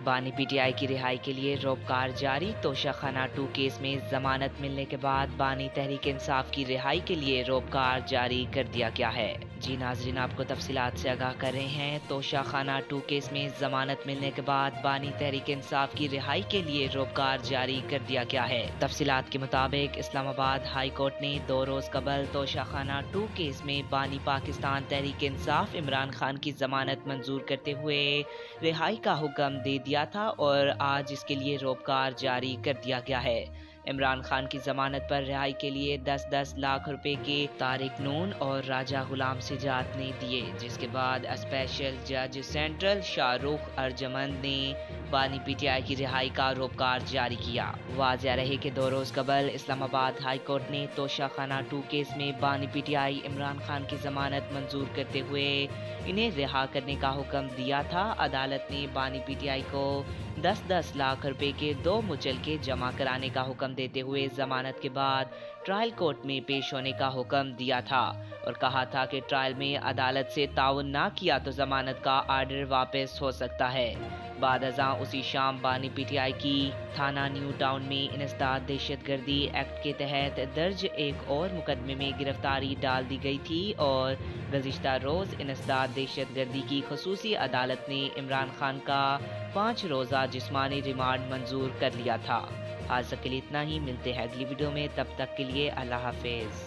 بانی P T I کی رہائی کے لیے روپکار جاری۔ توشہ خانہ 2 کیس میں ضمانت ملنے کے بعد بانی تحریک انصاف کی رہائی کے لیے روپکار جاری کر دیا گیا ہے۔ جی ناظرین، آپ کو تفصیلات سے آگاہ کر رہے ہیں۔ توشہ خانہ 2 کیس میں ضمانت ملنے کے بعد بانی تحریک انصاف کی رہائی کے لیے روپکار جاری کر دیا گیا ہے۔ تفصیلات کے مطابق اسلام آباد ہائی کورٹ نے 2 روز قبل توشہ خانہ 2 کیس میں بانی پاکستان تحریک انصاف عمران خان کی ضمانت منظور کرتے ہوئے رہائی کا حکم دے دیا تھا اور آج اس کے لیے روپکار جاری کر دیا گیا ہے۔ عمران خان کی ضمانت پر رہائی کے لیے 10-10 لاکھ روپے کے طارق نون اور راجہ غلام سجاد نے دیے، جس کے بعد اسپیشل جج سینٹرل شاہ رخ ارجمند نے بانی پی ٹی آئی کی رہائی کا روپکار جاری کیا۔ واضح رہے کہ 2 روز قبل اسلام آباد ہائی کورٹ نے توشہ خانہ 2 کیس میں بانی P T I Imran Khan کی ضمانت منظور کرتے ہوئے انہیں رہا کرنے کا حکم دیا تھا۔ عدالت نے بانی پی ٹی آئی کو 10-10 لاکھ روپے کے 2 مچلکے جمع کرانے کا حکم دیتے ہوئے ضمانت کے بعد ٹرائل کورٹ میں پیش ہونے کا حکم دیا تھا اور کہا تھا کہ ٹرائل میں عدالت سے تعاون نہ کیا تو ضمانت کا آرڈر واپس ہو سکتا ہے۔ بعد ازاں اسی شام بانی پی ٹی آئی کی تھانہ نیو ٹاؤن میں انسداد دہشت گردی ایکٹ کے تحت درج ایک اور مقدمے میں گرفتاری ڈال دی گئی تھی اور گزشتہ روز انسداد دہشت گردی کی خصوصی عدالت نے عمران خان کا 5 روزہ جسمانی ریمانڈ منظور کر لیا تھا۔ آج تک کے لیے اتنا ہی، ملتے ہیں اگلی ویڈیو میں، تب تک کے لیے اللہ حافظ۔